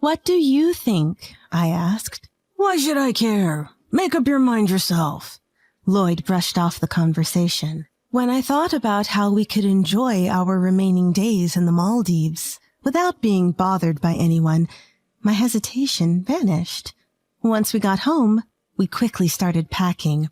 "What do you think?" I asked. "Why should I care? Make up your mind yourself." Lloyd brushed off the conversation. When I thought about how we could enjoy our remaining days in the Maldives without being bothered by anyone, my hesitation vanished. Once we got home, we quickly started packing.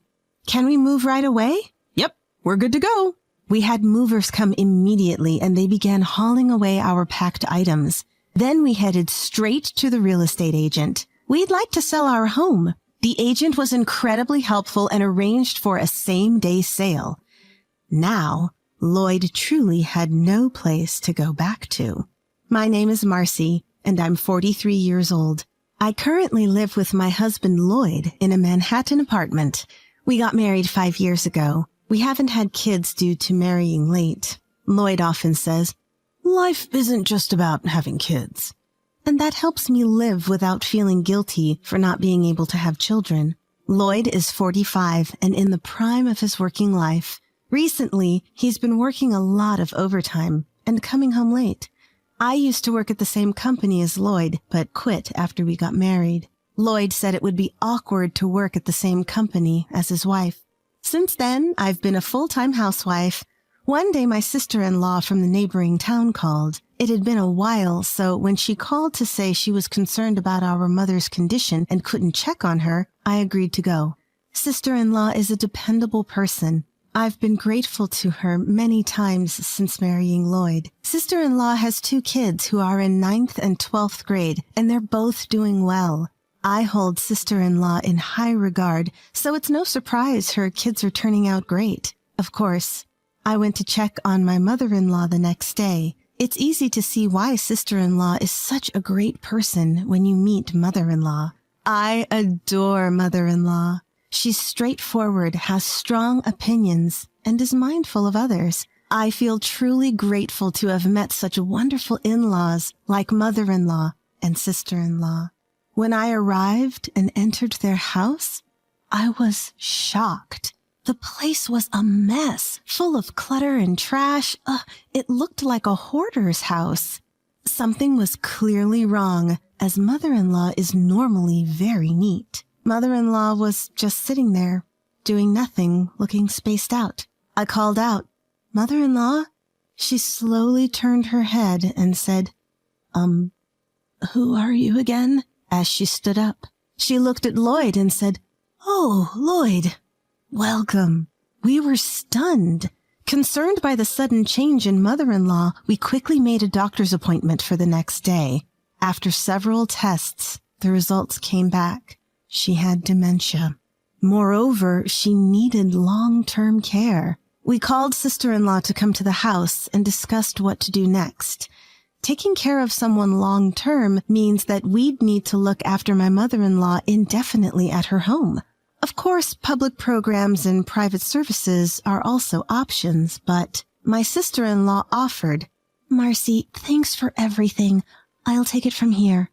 "Can we move right away?" "Yep, we're good to go." We had movers come immediately, and they began hauling away our packed items. Then we headed straight to the real estate agent. We'd like to sell our home. The agent was incredibly helpful and arranged for a same-day sale. Now, Lloyd truly had no place to go back to. My name is Marcy, and I'm 43 years old. I currently live with my husband Lloyd in a Manhattan apartment. We got married 5 years ago. We haven't had kids due to marrying late. Lloyd often says, "Life isn't just about having kids." And that helps me live without feeling guilty for not being able to have children. Lloyd is 45 and in the prime of his working life. Recently, he's been working a lot of overtime and coming home late. I used to work at the same company as Lloyd, but quit after we got married. Lloyd said it would be awkward to work at the same company as his wife. Since then, I've been a full-time housewife. One day my sister-in-law from the neighboring town called. It had been a while, so when she called to say she was concerned about our mother's condition and couldn't check on her, I agreed to go. Sister-in-law is a dependable person. I've been grateful to her many times since marrying Lloyd. Sister-in-law has 2 kids who are in 9th and 12th grade, and they're both doing well. I hold sister-in-law in high regard, so it's no surprise her kids are turning out great. Of course, I went to check on my mother-in-law the next day. It's easy to see why sister-in-law is such a great person when you meet mother-in-law. I adore mother-in-law. She's straightforward, has strong opinions, and is mindful of others. I feel truly grateful to have met such wonderful in-laws like mother-in-law and sister-in-law. When I arrived and entered their house, I was shocked. The place was a mess, full of clutter and trash. It looked like a hoarder's house. Something was clearly wrong, as mother-in-law is normally very neat. Mother-in-law was just sitting there, doing nothing, looking spaced out. I called out, "Mother-in-law?" She slowly turned her head and said, "Who are you again?" As she stood up. She looked at Lloyd and said, "Oh, Lloyd, welcome." We were stunned. Concerned by the sudden change in mother-in-law, we quickly made a doctor's appointment for the next day. After several tests, the results came back. She had dementia. Moreover, she needed long-term care. We called sister-in-law to come to the house and discussed what to do next. Taking care of someone long-term means that we'd need to look after my mother-in-law indefinitely at her home. Of course, public programs and private services are also options, but my sister-in-law offered, "Marcy, thanks for everything. I'll take it from here."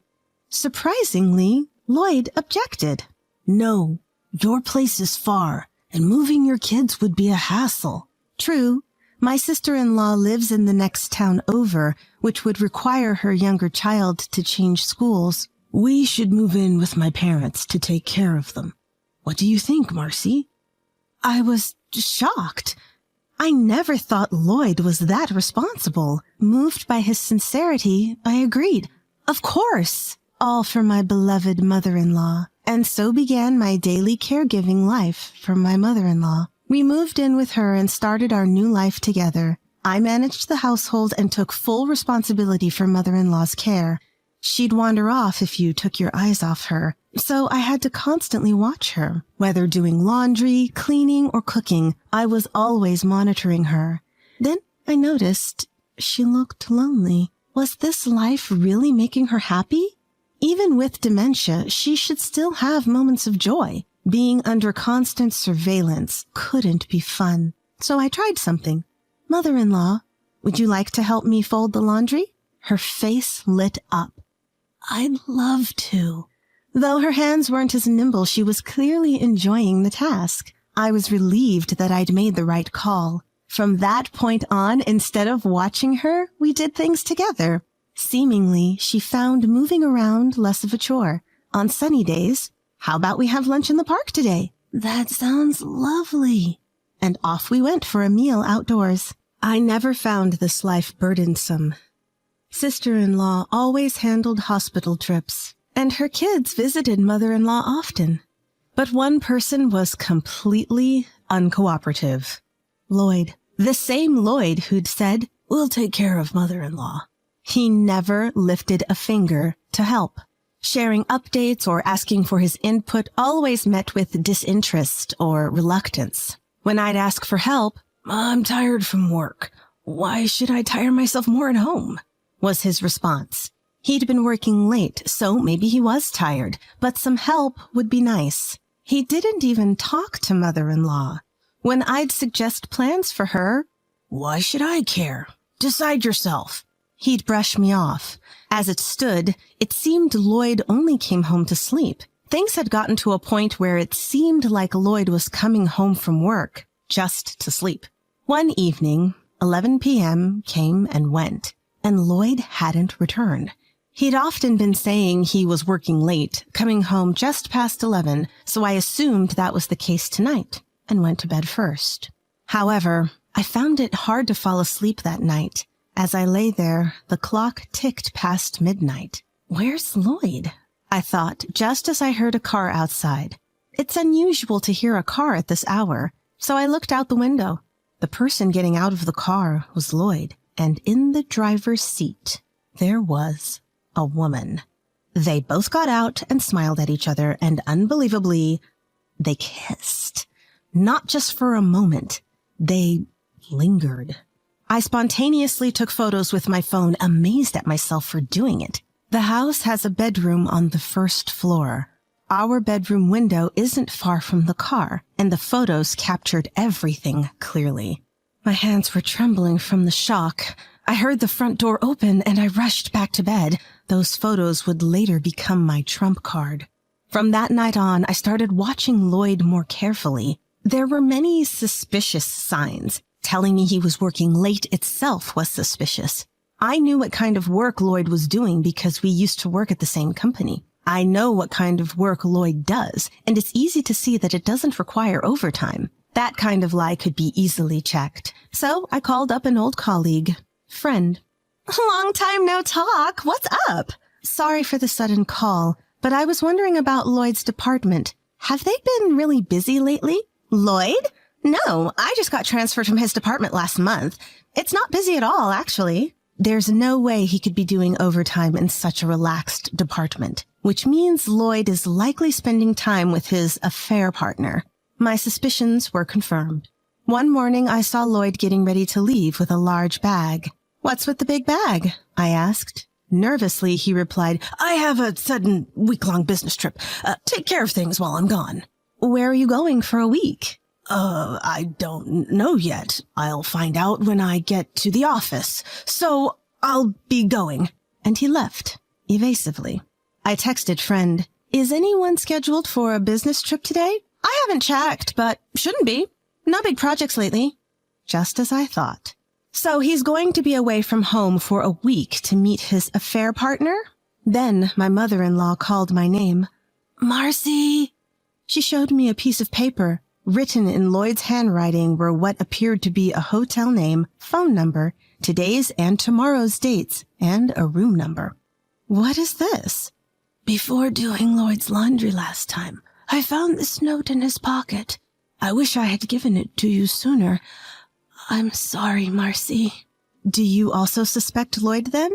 Surprisingly, Lloyd objected. "No, your place is far, and moving your kids would be a hassle." True, my sister-in-law lives in the next town over, which would require her younger child to change schools. "We should move in with my parents to take care of them. What do you think, Marcy?" I was shocked. I never thought Lloyd was that responsible. Moved by his sincerity, I agreed. Of course, all for my beloved mother-in-law. And so began my daily caregiving life for my mother-in-law. We moved in with her and started our new life together. I managed the household and took full responsibility for mother-in-law's care. She'd wander off if you took your eyes off her, so I had to constantly watch her. Whether doing laundry, cleaning, or cooking, I was always monitoring her. Then I noticed she looked lonely. Was this life really making her happy? Even with dementia, she should still have moments of joy. Being under constant surveillance couldn't be fun. So I tried something. "Mother-in-law, would you like to help me fold the laundry?" Her face lit up. "I'd love to." Though her hands weren't as nimble, she was clearly enjoying the task. I was relieved that I'd made the right call. From that point on, instead of watching her, we did things together. Seemingly, she found moving around less of a chore. On sunny days, how about we have lunch in the park today? That sounds lovely. And off we went for a meal outdoors. I never found this life burdensome. Sister-in-law always handled hospital trips, and her kids visited mother-in-law often. But one person was completely uncooperative. Lloyd. The same Lloyd who'd said, "We'll take care of mother-in-law." He never lifted a finger to help. Sharing updates or asking for his input always met with disinterest or reluctance. When I'd ask for help, "I'm tired from work. Why should I tire myself more at home?" was his response. He'd been working late, so maybe he was tired, but some help would be nice. He didn't even talk to mother-in-law. When I'd suggest plans for her, "Why should I care? Decide yourself." He'd brush me off. As it stood, it seemed Lloyd only came home to sleep. Things had gotten to a point where it seemed like Lloyd was coming home from work just to sleep. One evening, 11 p.m. came and went, and Lloyd hadn't returned. He'd often been saying he was working late, coming home just past 11, so I assumed that was the case tonight and went to bed first. However, I found it hard to fall asleep that night. As I lay there, the clock ticked past midnight. Where's Lloyd? I thought, just as I heard a car outside. It's unusual to hear a car at this hour, so I looked out the window. The person getting out of the car was Lloyd, and in the driver's seat, there was a woman. They both got out and smiled at each other, and unbelievably, they kissed. Not just for a moment. They lingered. I spontaneously took photos with my phone, amazed at myself for doing it. The house has a bedroom on the first floor. Our bedroom window isn't far from the car, and the photos captured everything clearly. My hands were trembling from the shock. I heard the front door open, and I rushed back to bed. Those photos would later become my trump card. From that night on, I started watching Lloyd more carefully. There were many suspicious signs. Telling me he was working late itself was suspicious. I knew what kind of work Lloyd was doing because we used to work at the same company. I know what kind of work Lloyd does, and it's easy to see that it doesn't require overtime. That kind of lie could be easily checked. So I called up an old colleague, friend. "Long time no talk. What's up?" "Sorry for the sudden call, but I was wondering about Lloyd's department. Have they been really busy lately?" "Lloyd? No, I just got transferred from his department last month. It's not busy at all, actually." There's no way he could be doing overtime in such a relaxed department, which means Lloyd is likely spending time with his affair partner. My suspicions were confirmed. One morning, I saw Lloyd getting ready to leave with a large bag. "What's with the big bag?" I asked. Nervously, he replied, "I have a sudden week-long business trip. Take care of things while I'm gone." "Where are you going for a week?" I don't know yet. I'll find out when I get to the office. So I'll be going." And he left, evasively. I texted friend, "Is anyone scheduled for a business trip today?" "I haven't checked, but shouldn't be. No big projects lately." Just as I thought. So he's going to be away from home for a week to meet his affair partner? Then my mother-in-law called my name. "Marcy." She showed me a piece of paper. Written in Lloyd's handwriting were what appeared to be a hotel name, phone number, today's and tomorrow's dates, and a room number. "What is this?" "Before doing Lloyd's laundry last time, I found this note in his pocket. I wish I had given it to you sooner. I'm sorry, Marcy." "Do you also suspect Lloyd then?"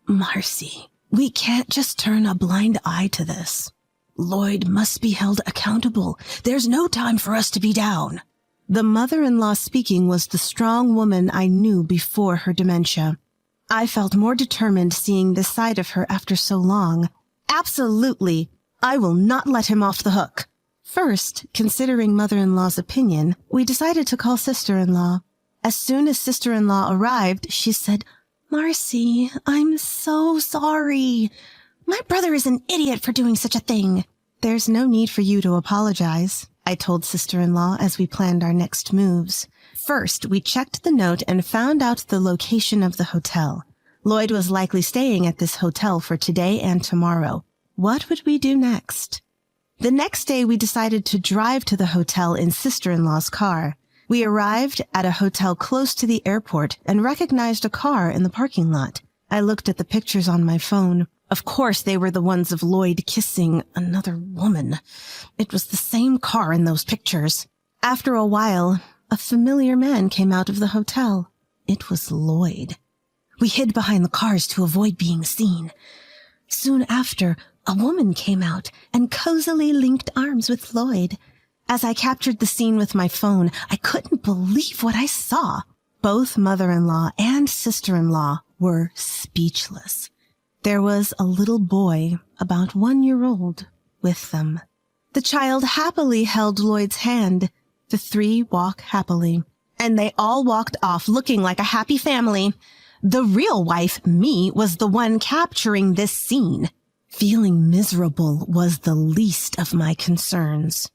"Marcy, we can't just turn a blind eye to this. Lloyd must be held accountable. There's no time for us to be down." The mother-in-law speaking was the strong woman I knew before her dementia. I felt more determined seeing this side of her after so long. "Absolutely. I will not let him off the hook." First, considering mother-in-law's opinion, we decided to call sister-in-law. As soon as sister-in-law arrived, she said, "Marcy, I'm so sorry. My brother is an idiot for doing such a thing." "There's no need for you to apologize," I told sister-in-law as we planned our next moves. First, we checked the note and found out the location of the hotel. Lloyd was likely staying at this hotel for today and tomorrow. What would we do next? The next day, we decided to drive to the hotel in sister-in-law's car. We arrived at a hotel close to the airport and recognized a car in the parking lot. I looked at the pictures on my phone. Of course, they were the ones of Lloyd kissing another woman. It was the same car in those pictures. After a while, a familiar man came out of the hotel. It was Lloyd. We hid behind the cars to avoid being seen. Soon after, a woman came out and cozily linked arms with Lloyd. As I captured the scene with my phone, I couldn't believe what I saw. Both mother-in-law and sister-in-law were speechless. There was a little boy, about 1 year old, with them. The child happily held Lloyd's hand. The three walked happily, and they all walked off looking like a happy family. The real wife, me, was the one capturing this scene. Feeling miserable was the least of my concerns.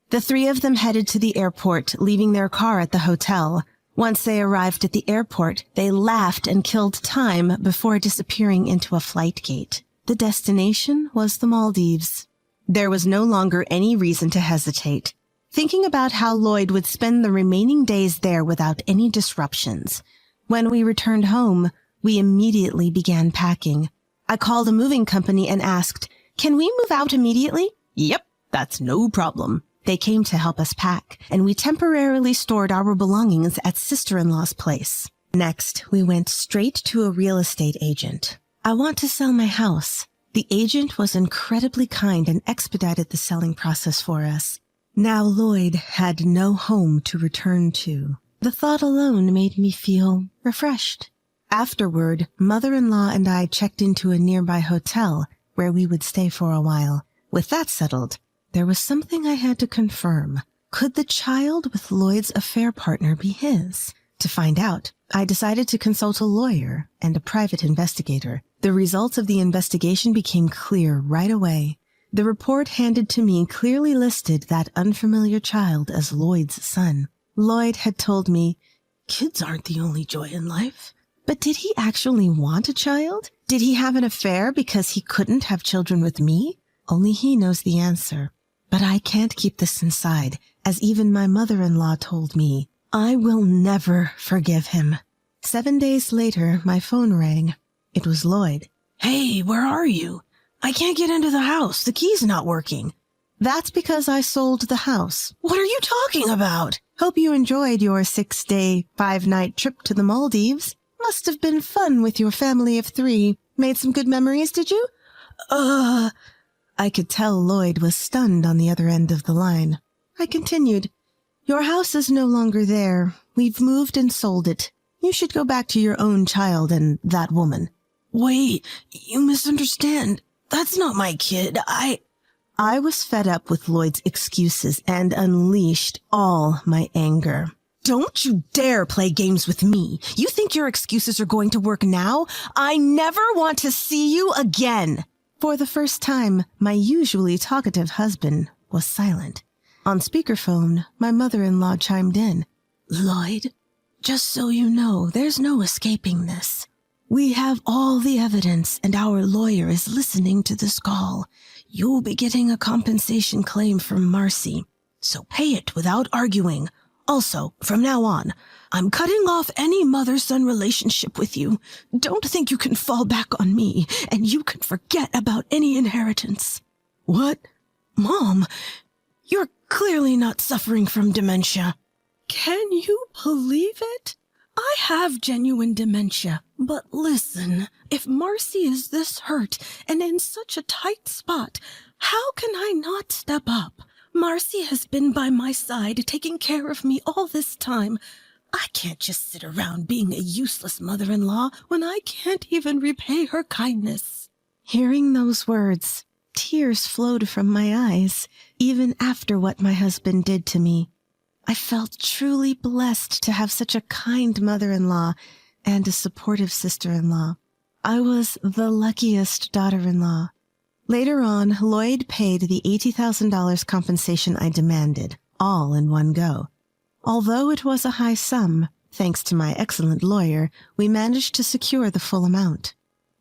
The three of them headed to the airport, leaving their car at the hotel. Once they arrived at the airport, they laughed and killed time before disappearing into a flight gate. The destination was the Maldives. There was no longer any reason to hesitate. Thinking about how Lloyd would spend the remaining days there without any disruptions. When we returned home, we immediately began packing. I called a moving company and asked, "Can we move out immediately?" "Yep, that's no problem." They came to help us pack, and we temporarily stored our belongings at sister-in-law's place. Next, we went straight to a real estate agent. "I want to sell my house." The agent was incredibly kind and expedited the selling process for us. Now Lloyd had no home to return to. The thought alone made me feel refreshed. Afterward, mother-in-law and I checked into a nearby hotel where we would stay for a while. With that settled, there was something I had to confirm. Could the child with Lloyd's affair partner be his? To find out, I decided to consult a lawyer and a private investigator. The results of the investigation became clear right away. The report handed to me clearly listed that unfamiliar child as Lloyd's son. Lloyd had told me, "Kids aren't the only joy in life." But did he actually want a child? Did he have an affair because he couldn't have children with me? Only he knows the answer. But I can't keep this inside, as even my mother-in-law told me. I will never forgive him. 7 days later, my phone rang. It was Lloyd. "Hey, where are you? I can't get into the house. The key's not working." "That's because I sold the house." "What are you talking about?" "Hope you enjoyed your 6-day, 5-night trip to the Maldives. Must have been fun with your family of 3. Made some good memories, did you?" I could tell Lloyd was stunned on the other end of the line. I continued, "Your house is no longer there. We've moved and sold it. You should go back to your own child and that woman." "Wait, you misunderstand. That's not my kid. I was fed up with Lloyd's excuses and unleashed all my anger. "Don't you dare play games with me. You think your excuses are going to work now? I never want to see you again." For the first time, my usually talkative husband was silent. On speakerphone, my mother-in-law chimed in. "Lloyd, just so you know, there's no escaping this. We have all the evidence, and our lawyer is listening to this call. You'll be getting a compensation claim from Marcy, so pay it without arguing. Also, from now on, I'm cutting off any mother-son relationship with you. Don't think you can fall back on me, and you can forget about any inheritance." "What? Mom, you're clearly not suffering from dementia." "Can you believe it? I have genuine dementia. But listen, if Marcy is this hurt and in such a tight spot, how can I not step up? Marcy has been by my side, taking care of me all this time. I can't just sit around being a useless mother-in-law when I can't even repay her kindness." Hearing those words, tears flowed from my eyes, even after what my husband did to me. I felt truly blessed to have such a kind mother-in-law and a supportive sister-in-law. I was the luckiest daughter-in-law. Later on, Lloyd paid the $80,000 compensation I demanded, all in one go. Although it was a high sum, Thanks to my excellent lawyer, we managed to secure the full amount.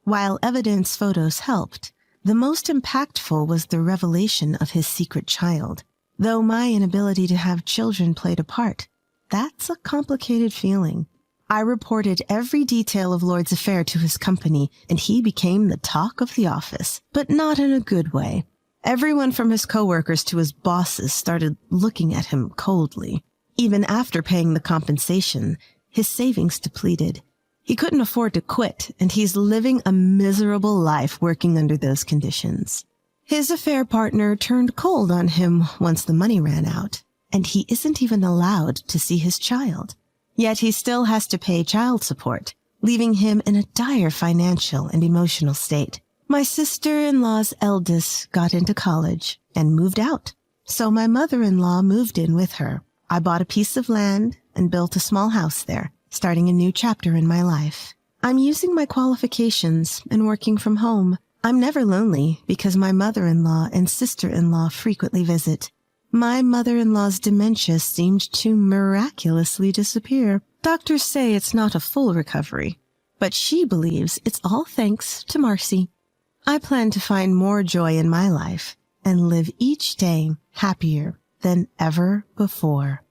While evidence photos helped, the most impactful was the revelation of his secret child. Though my inability to have children played a part, that's a complicated feeling. I reported every detail of Lloyd's affair to his company, and he became the talk of the office, but not in a good way. Everyone from his coworkers to his bosses started looking at him coldly. Even after paying the compensation, his savings depleted. He couldn't afford to quit, and he's living a miserable life working under those conditions. His affair partner turned cold on him once the money ran out, and he isn't even allowed to see his child. Yet he still has to pay child support, leaving him in a dire financial and emotional state. My sister-in-law's eldest got into college and moved out, so my mother-in-law moved in with her. I bought a piece of land and built a small house there, starting a new chapter in my life. I'm using my qualifications and working from home. I'm never lonely because my mother-in-law and sister-in-law frequently visit. My mother-in-law's dementia seemed to miraculously disappear. Doctors say it's not a full recovery, but she believes it's all thanks to Marcy. I plan to find more joy in my life and live each day happier than ever before.